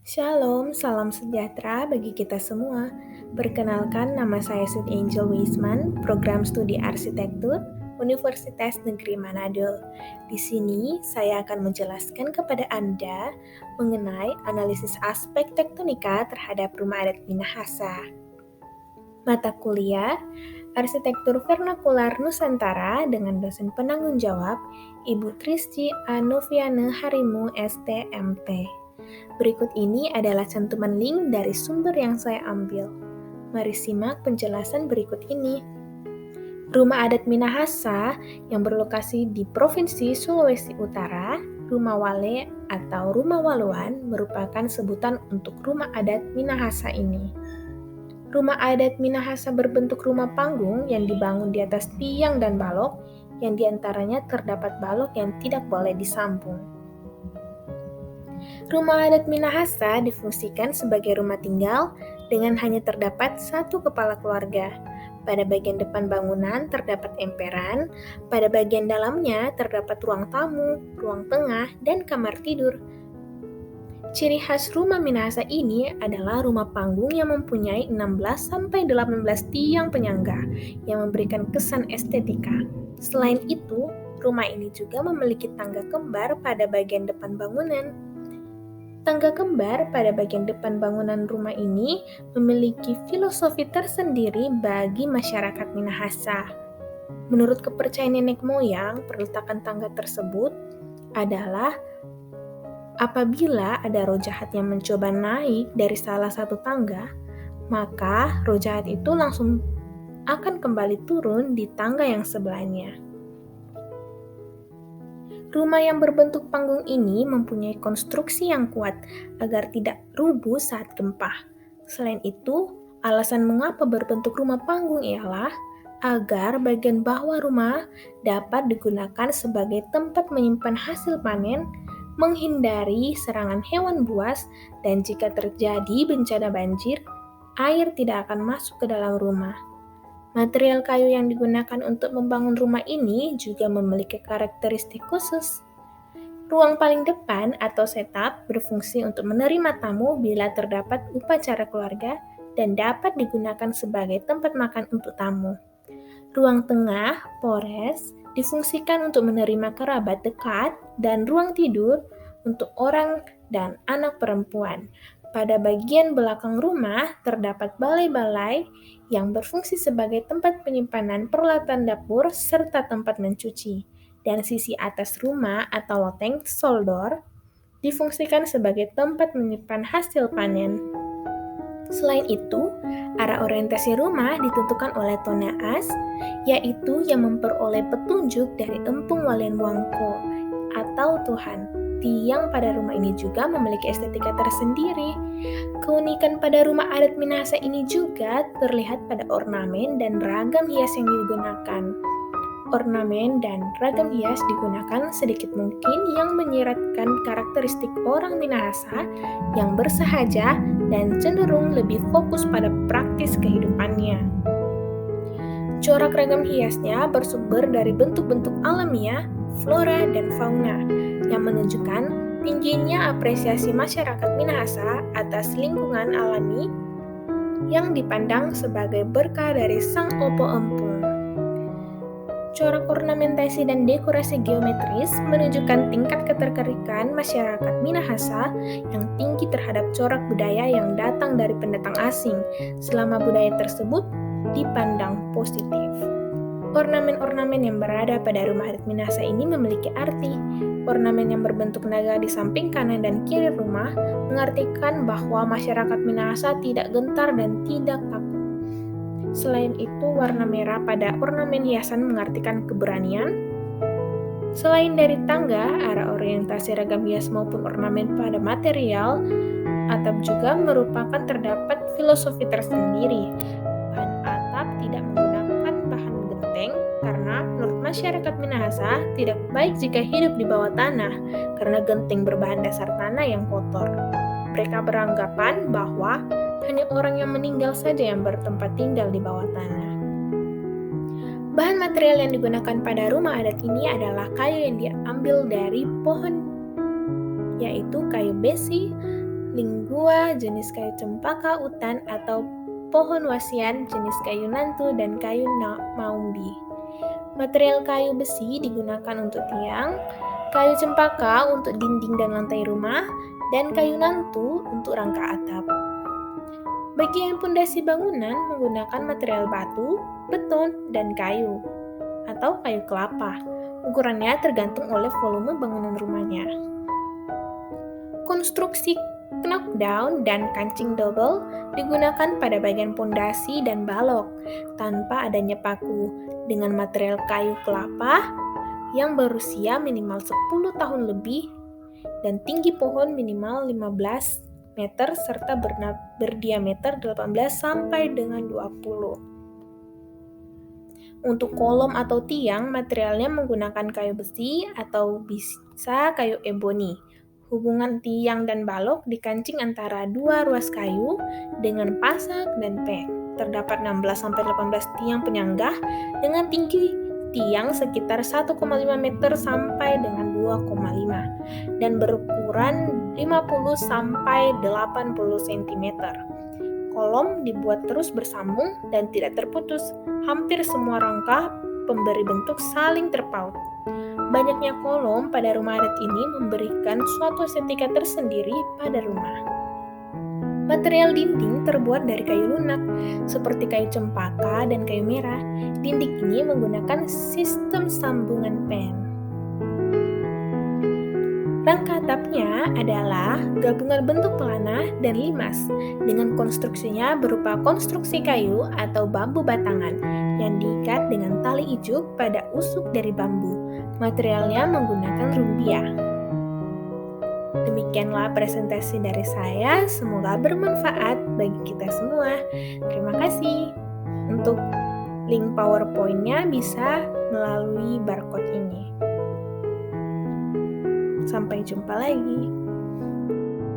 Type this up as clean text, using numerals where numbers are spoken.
Shalom, salam sejahtera bagi kita semua. Perkenalkan, nama saya Sweet Angel Wisman, Program Studi Arsitektur, Universitas Negeri Manado. Di sini, saya akan menjelaskan kepada Anda mengenai analisis aspek tektonika terhadap rumah adat Minahasa. Mata kuliah, Arsitektur Vernakular Nusantara dengan dosen penanggung jawab, Ibu Trisci Anoviane Harimu STMT. Berikut ini adalah cantuman link dari sumber yang saya ambil. Mari simak penjelasan berikut ini. Rumah adat Minahasa yang berlokasi di Provinsi Sulawesi Utara, Rumah Wale atau Rumah Waluan merupakan sebutan untuk rumah adat Minahasa ini. Rumah adat Minahasa berbentuk rumah panggung yang dibangun di atas tiang dan balok, yang diantaranya terdapat balok yang tidak boleh disambung. Rumah adat Minahasa difungsikan sebagai rumah tinggal dengan hanya terdapat satu kepala keluarga. Pada bagian depan bangunan terdapat emperan, pada bagian dalamnya terdapat ruang tamu, ruang tengah, dan kamar tidur. Ciri khas rumah Minahasa ini adalah rumah panggung yang mempunyai 16-18 tiang penyangga yang memberikan kesan estetika. Selain itu, rumah ini juga memiliki tangga kembar pada bagian depan bangunan. Tangga kembar pada bagian depan bangunan rumah ini memiliki filosofi tersendiri bagi masyarakat Minahasa. Menurut kepercayaan nenek moyang, perletakan tangga tersebut adalah apabila ada roh jahat yang mencoba naik dari salah satu tangga, maka roh jahat itu langsung akan kembali turun di tangga yang sebelahnya. Rumah yang berbentuk panggung ini mempunyai konstruksi yang kuat agar tidak rubuh saat gempa. Selain itu, alasan mengapa berbentuk rumah panggung ialah agar bagian bawah rumah dapat digunakan sebagai tempat menyimpan hasil panen, menghindari serangan hewan buas, dan jika terjadi bencana banjir, air tidak akan masuk ke dalam rumah. Material kayu yang digunakan untuk membangun rumah ini juga memiliki karakteristik khusus. Ruang paling depan atau setup berfungsi untuk menerima tamu bila terdapat upacara keluarga dan dapat digunakan sebagai tempat makan untuk tamu. Ruang tengah, pores, difungsikan untuk menerima kerabat dekat dan ruang tidur untuk orang dan anak perempuan. Pada bagian belakang rumah terdapat balai-balai yang berfungsi sebagai tempat penyimpanan peralatan dapur serta tempat mencuci. Dan sisi atas rumah atau loteng soldor difungsikan sebagai tempat menyimpan hasil panen. Selain itu, arah orientasi rumah ditentukan oleh tona as, yaitu yang memperoleh petunjuk dari Empung Walen Wangko atau Tuhan. Tiang pada rumah ini juga memiliki estetika tersendiri. Keunikan pada rumah adat Minahasa ini juga terlihat pada ornamen dan ragam hias yang digunakan. Ornamen dan ragam hias digunakan sedikit mungkin yang menyiratkan karakteristik orang Minahasa yang bersahaja dan cenderung lebih fokus pada praktis kehidupannya. Corak ragam hiasnya bersumber dari bentuk-bentuk alamiah, flora, dan fauna, yang menunjukkan tingginya apresiasi masyarakat Minahasa atas lingkungan alami yang dipandang sebagai berkah dari Sang Opo Empung. Corak ornamentasi dan dekorasi geometris menunjukkan tingkat ketertarikan masyarakat Minahasa yang tinggi terhadap corak budaya yang datang dari pendatang asing, selama budaya tersebut dipandang positif. Ornamen-ornamen yang berada pada rumah adat Minahasa ini memiliki arti. Ornamen yang berbentuk naga di samping kanan dan kiri rumah mengartikan bahwa masyarakat Minahasa tidak gentar dan tidak takut. Selain itu, warna merah pada ornamen hiasan mengartikan keberanian. Selain dari tangga, arah orientasi ragam hias maupun ornamen pada material atap juga merupakan terdapat filosofi tersendiri. Bahan atap tidak menggunakan bahan genteng karena menurut masyarakat Minahasa tidak baik jika hidup di bawah tanah karena genteng berbahan dasar tanah yang kotor. Mereka beranggapan bahwa hanya orang yang meninggal saja yang bertempat tinggal di bawah tanah. Bahan material yang digunakan pada rumah adat ini adalah kayu yang diambil dari pohon, yaitu kayu besi, Lingua jenis kayu cempaka utan atau pohon wasian jenis kayu nantu dan kayu maumbi. Material kayu besi digunakan untuk tiang, kayu cempaka untuk dinding dan lantai rumah, dan kayu nantu untuk rangka atap. Bagian pondasi bangunan menggunakan material batu, beton, dan kayu, atau kayu kelapa. Ukurannya tergantung oleh volume bangunan rumahnya. Konstruksi knockdown dan kancing double digunakan pada bagian pondasi dan balok tanpa adanya paku dengan material kayu kelapa yang berusia minimal 10 tahun lebih dan tinggi pohon minimal 15 meter serta berdiameter 18 sampai dengan 20. Untuk kolom atau tiang, materialnya menggunakan kayu besi atau bisa kayu eboni. Hubungan tiang dan balok dikancing antara dua ruas kayu dengan pasak dan peng. Terdapat 16-18 tiang penyangga dengan tinggi tiang sekitar 1,5 meter sampai dengan 2,5 dan berukuran 50-80 cm. Kolom dibuat terus bersambung dan tidak terputus. Hampir semua rangka pemberi bentuk saling terpaut. Banyaknya kolom pada rumah adat ini memberikan suatu estetika tersendiri pada rumah. Material dinding terbuat dari kayu lunak, seperti kayu cempaka dan kayu merah. Dinding ini menggunakan sistem sambungan pen. Rangka atapnya adalah gabungan bentuk pelana dan limas dengan konstruksinya berupa konstruksi kayu atau bambu batangan yang diikat dengan tali ijuk pada usuk dari bambu. Materialnya menggunakan rumbia. Demikianlah presentasi dari saya, semoga bermanfaat bagi kita semua. Terima kasih. Untuk link PowerPoint-nya bisa melalui barcode ini. Sampai jumpa lagi.